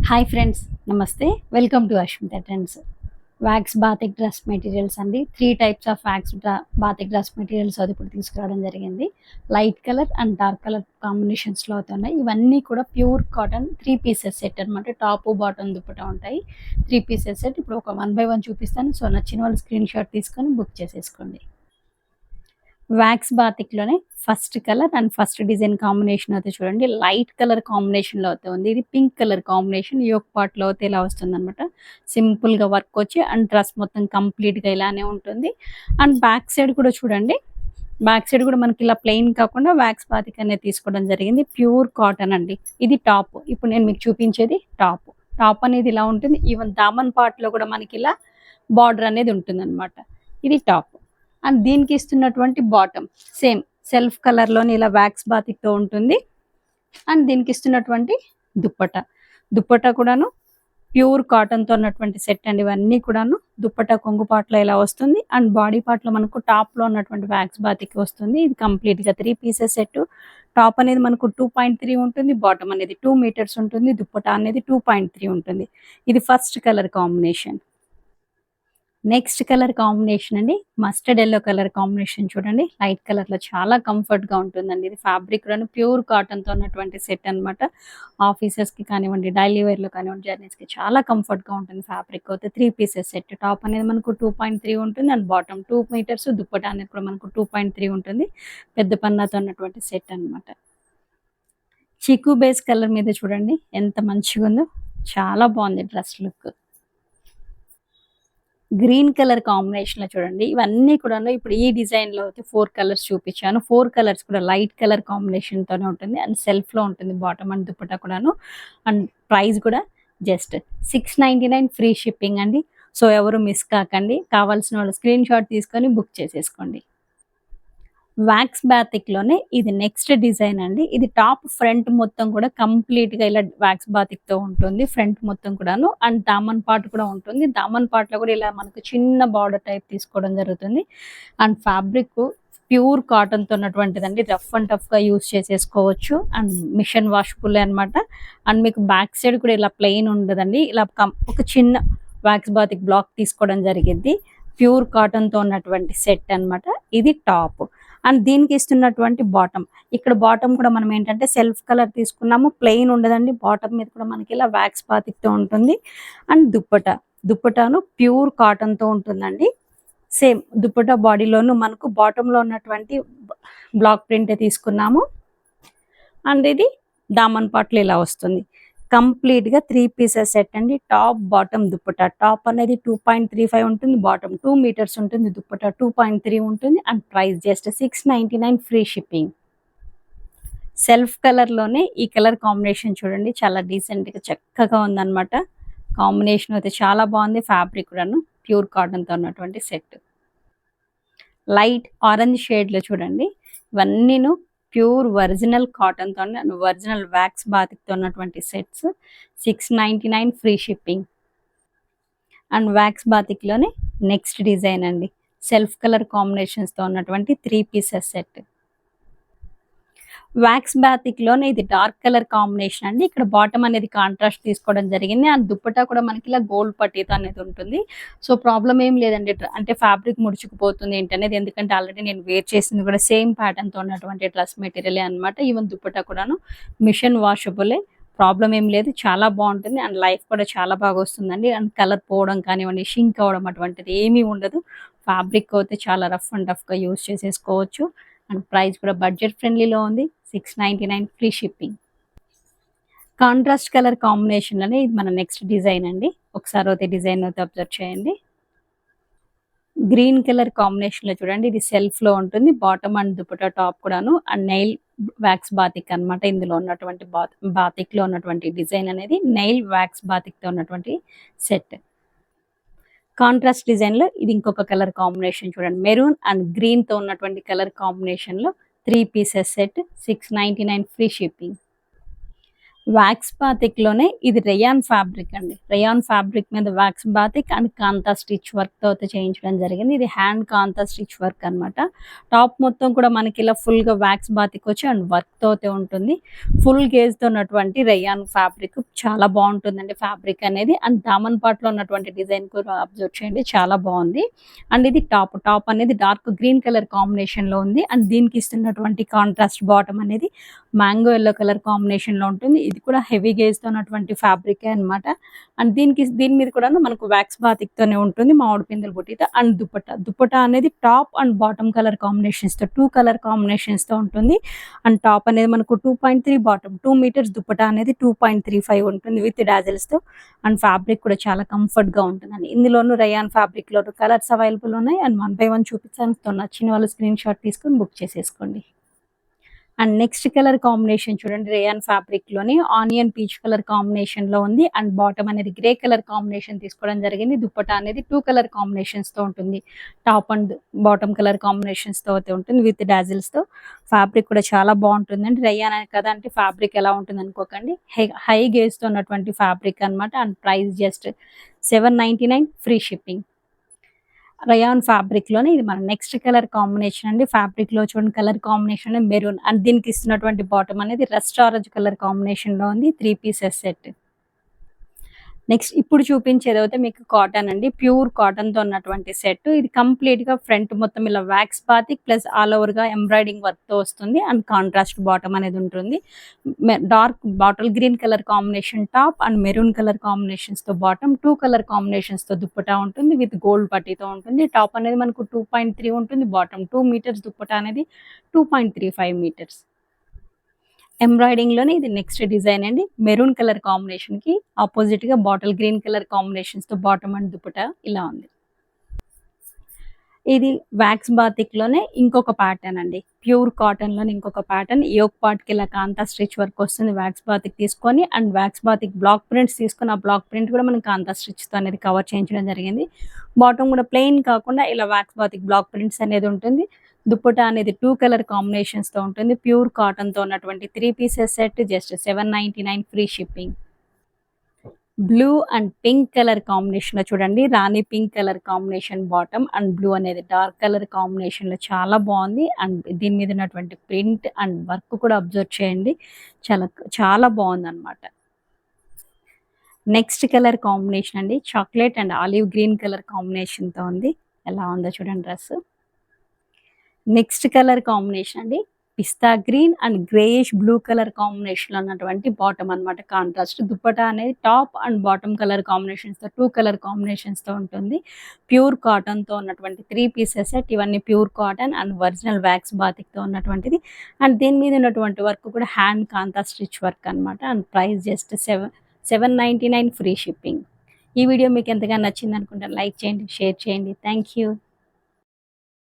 Hi friends, నమస్తే. Welcome to Ashmita trends. Wax batik dress materials అండి. 3 types of wax batik dress materials అది ఇప్పుడు తీసుకురావడం జరిగింది. Light colour and dark colour కాంబినేషన్స్‌లో అయితే ఉన్నాయి. ఇవన్నీ కూడా ప్యూర్ కాటన్ 3 పీసెస్ సెట్ అనమాట. టాపు, బాటమ్, దుపట్టా ఉంటాయి. 3 పీసెస్ సెట్. ఇప్పుడు ఒక 1 బై 1 చూపిస్తాను. సో, నచ్చిన వాళ్ళు స్క్రీన్‌షాట్ తీసుకొని బుక్ చేసేసుకోండి. వ్యాక్స్ బాతిక్‌లోనే first colour and first design combination అయితే చూడండి. లైట్ కలర్ కాంబినేషన్‌లో అయితే ఉంది. ఇది పింక్ కలర్ కాంబినేషన్ యోక్ పార్ట్‌లో అయితే ఇలా వస్తుందనమాట. సింపుల్‌గా వర్క్ వచ్చి అండ్ డ్రెస్ మొత్తం కంప్లీట్‌గా ఇలానే ఉంటుంది. అండ్ బ్యాక్ సైడ్ కూడా చూడండి. బ్యాక్ సైడ్ కూడా మనకి ఇలా ప్లెయిన్ కాకుండా వ్యాక్స్ బాతిక్ అనేది తీసుకోవడం జరిగింది. ప్యూర్ కాటన్ అండి. ఇది టాప్. ఇప్పుడు నేను మీకు చూపించేది టాప్. టాప్ అనేది ఇలా ఉంటుంది. ఈవెన్ దామన్ పార్ట్‌లో కూడా మనకి ఇలా బార్డర్ అనేది ఉంటుందన్నమాట. ఇది టాప్. అండ్ దీనికి ఇస్తున్నటువంటి బాటమ్ సేమ్ సెల్ఫ్ కలర్‌లోని ఇలా వ్యాక్స్ బాతిక్‌తో ఉంటుంది. అండ్ దీనికి ఇస్తున్నటువంటి దుప్పట్టా. దుప్పట్టా కూడాను ప్యూర్ కాటన్‌తో ఉన్నటువంటి సెట్ అండి. ఇవన్నీ కూడాను దుప్పట్టా కొంగు పార్ట్‌లో ఇలా వస్తుంది. అండ్ బాడీ పార్ట్‌లో మనకు టాప్‌లో ఉన్నటువంటి వ్యాక్స్ బాతిక్ వస్తుంది. ఇది కంప్లీట్‌గా 3 పీసెస్ సెట్. టాప్ అనేది మనకు 2.3 ఉంటుంది. బాటమ్ అనేది 2 మీటర్స్ ఉంటుంది. దుప్పట్టా అనేది 2.3 ఉంటుంది. ఇది first colour combination. Next colour combination అండి. మస్టర్డ్ యెల్లో కలర్ కాంబినేషన్ చూడండి. లైట్ కలర్‌లో చాలా కంఫర్ట్‌గా ఉంటుందండి. ఇది ఫ్యాబ్రిక్ లోని ప్యూర్ కాటన్‌తో ఉన్నటువంటి సెట్ అనమాట. ఆఫీసెస్‌కి కానివ్వండి, డైలీ వేర్‌లో కానివ్వండి, జర్నీస్‌కి చాలా కంఫర్ట్‌గా ఉంటుంది. ఫ్యాబ్రిక్ అయితే 3 పీసెస్ సెట్. టాప్ అనేది మనకు 2.3 ఉంటుంది. అండ్ బాటమ్ 2 మీటర్స్, దుప్పట్టా అనేది కూడా మనకు 2.3 ఉంటుంది. పెద్ద పన్నాతో ఉన్నటువంటి సెట్ అనమాట. చీకు బేస్ కలర్ మీద చూడండి ఎంత మంచిగుందో. చాలా బాగుంది డ్రెస్ లుక్. గ్రీన్ కలర్ కాంబినేషన్‌లో చూడండి. ఇవన్నీ కూడాను ఇప్పుడు ఈ డిజైన్‌లో అయితే 4 కలర్స్ చూపించాను. 4 కలర్స్ కూడా లైట్ కలర్ కాంబినేషన్‌తోనే ఉంటుంది. అండ్ సెల్ఫ్‌లో ఉంటుంది బాటమ్ అండ్ దుపట్టా కూడాను. అండ్ ప్రైస్ కూడా జస్ట్ 699 ఫ్రీ షిప్పింగ్ అండి. సో, ఎవరు మిస్ కాకండి. కావాల్సిన వాళ్ళు స్క్రీన్‌షాట్ తీసుకొని బుక్ చేసేసుకోండి. వాక్స్ బాతిక్‌లోనే ఇది నెక్స్ట్ డిజైన్ అండి. ఇది టాప్ ఫ్రంట్ మొత్తం కూడా కంప్లీట్‌గా ఇలా వాక్స్ బాతిక్‌తో ఉంటుంది. ఫ్రంట్ మొత్తం కూడాను. అండ్ దామన్ పార్ట్ కూడా ఉంటుంది. దామన్ పార్ట్‌లో కూడా ఇలా మనకు చిన్న బార్డర్ టైప్ తీసుకోవడం జరుగుతుంది. అండ్ ఫ్యాబ్రిక్ ప్యూర్ కాటన్‌తో ఉన్నటువంటిదండి. రఫ్ అండ్ టఫ్‌గా యూజ్ చేసేసుకోవచ్చు. అండ్ మిషన్ వాషబుల్ అనమాట. అండ్ మీకు బ్యాక్ సైడ్ కూడా ఇలా ప్లెయిన్ ఉండదండి. ఇలా ఒక చిన్న వాక్స్ బాతిక్ బ్లాక్ తీసుకోవడం జరిగిద్ది. ప్యూర్ కాటన్‌తో ఉన్నటువంటి సెట్ అనమాట. ఇది టాప్. అండ్ దీనికి ఇస్తున్నటువంటి బాటమ్. ఇక్కడ బాటమ్ కూడా మనం ఏంటంటే సెల్ఫ్ కలర్ తీసుకున్నాము. ప్లెయిన్ ఉండదండి. బాటమ్ మీద కూడా మనకి ఇలా వాక్స్ బాతిక్‌తో ఉంటుంది. అండ్ దుప్పట్టా. దుప్పటాను ప్యూర్ కాటన్‌తో ఉంటుందండి. సేమ్ దుప్పట్టా బాడీలోను మనకు బాటమ్‌లో ఉన్నటువంటి బ్లాక్ ప్రింటే తీసుకున్నాము. అండ్ ఇది దామన్ పార్ట్‌లో ఇలా వస్తుంది. కంప్లీట్‌గా 3 పీసెస్ సెట్ అండి. Top, bottom, dupatta. టాప్ అనేది 2.35 ఉంటుంది. బాటమ్ 2 మీటర్స్ ఉంటుంది. దుపట్టా 2.3 ఉంటుంది. And price just 699 free shipping. Self కలర్‌లోనే ఈ కలర్ కాంబినేషన్ చూడండి. చాలా డీసెంట్‌గా చక్కగా ఉందన్నమాట. కాంబినేషన్ అయితే చాలా బాగుంది. ఫ్యాబ్రిక్ కూడాను ప్యూర్ కాటన్‌తో ఉన్నటువంటి సెట్. లైట్ ఆరెంజ్ షేడ్‌లో చూడండి. ఇవన్నీను ప్యూర్ ఒరిజినల్ కాటన్‌తోని అండ్ ఒరిజినల్ వాక్స్ బాతిక్‌తో ఉన్నటువంటి sets. 699 free shipping. And wax బాతిక్‌లోనే నెక్స్ట్ డిజైన్ అండి. సెల్ఫ్ కలర్ కాంబినేషన్స్‌తో ఉన్నటువంటి 3 పీసెస్ సెట్. వాక్స్ బాతిక్‌లోనే ఇది డార్క్ కలర్ కాంబినేషన్ అండి. ఇక్కడ బాటమ్ అనేది కాంట్రాస్ట్ తీసుకోవడం జరిగింది. అండ్ దుప్పట్టా కూడా మనకి ఇలా గోల్డ్ పట్టీతో అనేది ఉంటుంది. సో, ప్రాబ్లమ్ ఏం లేదండి. అంటే ఫ్యాబ్రిక్ ముడుచుకుపోతుంది ఏంటనేది, ఎందుకంటే ఆల్రెడీ నేను వేర్ చేసింది కూడా సేమ్ ప్యాటర్న్‌తో ఉన్నటువంటి డ్రెస్ మెటీరియలే అనమాట. ఈవెన్ దుప్పట్టా కూడాను మిషన్ వాషబులే. ప్రాబ్లమ్ ఏం లేదు. చాలా బాగుంటుంది. అండ్ లైఫ్ కూడా చాలా బాగా వస్తుందండి. అండ్ కలర్ పోవడం కానివ్వండి, షింక్ అవ్వడం అటువంటిది ఏమీ ఉండదు. ఫ్యాబ్రిక్ అయితే చాలా రఫ్ అండ్ టఫ్‌గా యూజ్ చేసేసుకోవచ్చు. అండ్ ప్రైస్ కూడా బడ్జెట్ ఫ్రెండ్లీలో ఉంది. 699 ఫ్రీ షిప్పింగ్. కాంట్రాస్ట్ కలర్ కాంబినేషన్‌లోనే ఇది మన నెక్స్ట్ డిజైన్ అండి. ఒకసారి అయితే డిజైన్ అయితే అబ్జర్వ్ చేయండి. గ్రీన్ కలర్ కాంబినేషన్‌లో చూడండి. ఇది సెల్ఫ్‌లో ఉంటుంది. బాటమ్ అండ్ దుపట్టా టాప్ కూడాను అండ్ నెయిల్ వాక్స్ బాతిక్ అనమాట. ఇందులో ఉన్నటువంటి బాతిక్‌లో ఉన్నటువంటి డిజైన్ అనేది నెయిల్ వాక్స్ బాతిక్‌తో ఉన్నటువంటి సెట్. కాంట్రాస్ట్ డిజైన్‌లో ఇది ఇంకొక కలర్ కాంబినేషన్ చూడండి. మెరూన్ అండ్ గ్రీన్‌తో ఉన్నటువంటి కలర్ కాంబినేషన్‌లో 3 pieces set. 699 free shipping. Wax బాతిక్‌లోనే ఇది రేయాన్ ఫ్యాబ్రిక్ అండి. రేయాన్ ఫ్యాబ్రిక్ మీద wax batik and kantha stitch వర్క్‌తో అయితే చేయించడం జరిగింది. ఇది హ్యాండ్ కాంతా స్టిచ్ వర్క్ అనమాట. టాప్ మొత్తం కూడా మనకి ఇలా ఫుల్‌గా వాక్స్ బాతిక్ వచ్చి అండ్ వర్క్‌తో అయితే ఉంటుంది. ఫుల్ గేజ్‌తో ఉన్నటువంటి రేయాన్ ఫ్యాబ్రిక్ చాలా బావుంటుందండి ఫ్యాబ్రిక్ అనేది. అండ్ దామన్ పార్ట్‌లో ఉన్నటువంటి డిజైన్ కూడా అబ్జర్వ్ చేయండి చాలా బావుంది. అండ్ ఇది టాప్. టాప్ అనేది డార్క్ గ్రీన్ కలర్ కాంబినేషన్‌లో ఉంది. అండ్ దీనికి ఇస్తున్నటువంటి కాంట్రాస్ట్ బాటమ్ అనేది మ్యాంగో యెల్లో కలర్ కాంబినేషన్‌లో ఉంటుంది. ఇది కూడా హెవీ గేజ్‌తో ఉన్నటువంటి ఫ్యాబ్రికే అనమాట. అండ్ దీని మీద కూడాను మనకు వాక్స్ బాతిక్‌తోనే ఉంటుంది. మామిడి పిందెల బుట్టితో అండ్ దుపట్టా. దుపట్టా అనేది టాప్ అండ్ బాటమ్ కలర్ కాంబినేషన్స్‌తో 2 కలర్ కాంబినేషన్స్‌తో ఉంటుంది. అండ్ టాప్ అనేది మనకు 2.3 బాటమ్ 2 మీటర్స్ దుపట్టా అనేది 2.35 ఉంటుంది విత్ డాజిల్స్‌తో. అండ్ ఫ్యాబ్రిక్ కూడా చాలా కంఫర్ట్‌గా ఉంటుందండి. ఇందులోను రేయాన్ ఫ్యాబ్రిక్‌లోను కలర్స్ అవైలబుల్ ఉన్నాయి. అండ్ 1 బై 1 చూపిస్తాను. సో నచ్చిన వాళ్ళు స్క్రీన్ షాట్ తీసుకొని బుక్ చేసేసుకోండి. అండ్ నెక్స్ట్ కలర్ కాంబినేషన్ చూడండి రేయాన్ ఫ్యాబ్రిక్‌లోని ఆనియన్ పీచ్ కలర్ కాంబినేషన్‌లో ఉంది. అండ్ బాటమ్ అనేది గ్రే కలర్ కాంబినేషన్ తీసుకోవడం జరిగింది. దుపట్టా అనేది 2 కలర్ కాంబినేషన్స్‌తో ఉంటుంది. టాప్ అండ్ బాటమ్ కలర్ కాంబినేషన్స్‌తో అయితే ఉంటుంది విత్ డాజిల్స్‌తో. ఫ్యాబ్రిక్ కూడా చాలా బావుంటుందండి. రేయాన్ అనే కదా అంటే ఫ్యాబ్రిక్ ఎలా ఉంటుందనుకోకండి. హై గేజ్‌తో ఉన్నటువంటి ఫ్యాబ్రిక్ అనమాట. And price just 799 free shipping. Rayon ఫ్యాబ్రిక్‌లోనే ఇది మన నెక్స్ట్ కలర్ కాంబినేషన్ అండి. ఫ్యాబ్రిక్‌లో చూడండి కలర్ కాంబినేషన్ మెరూన్ అండ్ దీనికి ఇస్తున్నటువంటి బాటమ్ అనేది రస్ట్ ఆరెంజ్ కలర్ కాంబినేషన్‌లో ఉంది. 3 పీసెస్ సెట్. నెక్స్ట్ ఇప్పుడు చూపించేదైతే మీకు కాటన్ అండి. ప్యూర్ కాటన్‌తో ఉన్నటువంటి సెట్. ఇది కంప్లీట్‌గా ఫ్రంట్ మొత్తం ఇలా వాక్స్ బాతిక్ ప్లస్ ఆల్ ఓవర్‌గా ఎంబ్రాయిడింగ్ వర్క్‌తో వస్తుంది. అండ్ కాంట్రాస్ట్ బాటమ్ అనేది ఉంటుంది. Dark bottle green colour combination top and maroon colour కాంబినేషన్స్‌తో బాటమ్ 2 కలర్ కాంబినేషన్స్‌తో దుప్పటా ఉంటుంది. విత్ గోల్డ్ పట్టీతో ఉంటుంది. టాప్ అనేది మనకు 2.3 ఉంటుంది. బాటమ్ 2 మీటర్స్ దుప్పటా అనేది 2.35 మీటర్స్. ఎంబ్రాయిడింగ్‌లోనే ఇది నెక్స్ట్ డిజైన్ అండి. మెరూన్ కలర్ కాంబినేషన్‌కి అపోజిట్‌గా బాటిల్ గ్రీన్ కలర్ కాంబినేషన్స్‌తో బాటమ్ అండ్ దుపట్టా ఇలా ఉంది. ఇది వాక్స్ బాతిక్‌లోనే ఇంకొక ప్యాటర్న్ అండి. ప్యూర్ కాటన్‌లోనే ఇంకొక ప్యాటర్న్. యోక్ పార్ట్‌కి ఇలా కాంతా స్టిచ్ వర్క్ వస్తుంది. వాక్స్ బాతిక్ తీసుకొని and wax batik block prints తీసుకొని ఆ బ్లాక్ ప్రింట్ కూడా మనం కాంతా స్టిచ్‌తో అనేది కవర్ చేయించడం జరిగింది. బాటమ్ కూడా ప్లెయిన్ కాకుండా ఇలా వాక్స్ బాతిక్ బ్లాక్ ప్రింట్స్ అనేది ఉంటుంది. దుపట్టా అనేది 2 కలర్ కాంబినేషన్స్‌తో ఉంటుంది. ప్యూర్ కాటన్‌తో ఉన్నటువంటి 3 pieces set just 799 free shipping. Blue and pink colour కాంబినేషన్‌లో చూడండి. Rani pink colour combination bottom and blue అనేది డార్క్ కలర్ కాంబినేషన్‌లో చాలా బావుంది. అండ్ దీని మీద ఉన్నటువంటి ప్రింట్ అండ్ వర్క్ కూడా అబ్జర్వ్ చేయండి. చాలా చాలా బావుందనమాట. నెక్స్ట్ కలర్ కాంబినేషన్ అండి. Chocolate and olive green colour కాంబినేషన్‌తో ఉంది. ఎలా ఉందో చూడండి డ్రెస్. నెక్స్ట్ కలర్ కాంబినేషన్ అండి. Pista green and greyish blue colour కాంబినేషన్‌లో ఉన్నటువంటి బాటమ్ అనమాట కాంట్రాస్ట్. దుపట్టా అనేది టాప్ అండ్ బాటమ్ కలర్ కాంబినేషన్స్‌తో 2 కలర్ కాంబినేషన్స్‌తో ఉంటుంది. ప్యూర్ కాటన్‌తో ఉన్నటువంటి 3 పీసెస్ సెట్. ఇవన్నీ pure cotton and original wax బాతిక్‌తో ఉన్నటువంటిది. అండ్ దీని మీద ఉన్నటువంటి వర్క్ కూడా హ్యాండ్ కాంతా స్టిచ్ వర్క్ అనమాట. And price just 799 free shipping. ఈ వీడియో మీకు ఎంతగానో నచ్చిందనుకుంటాను. లైక్ చేయండి, షేర్ చేయండి. Thank you.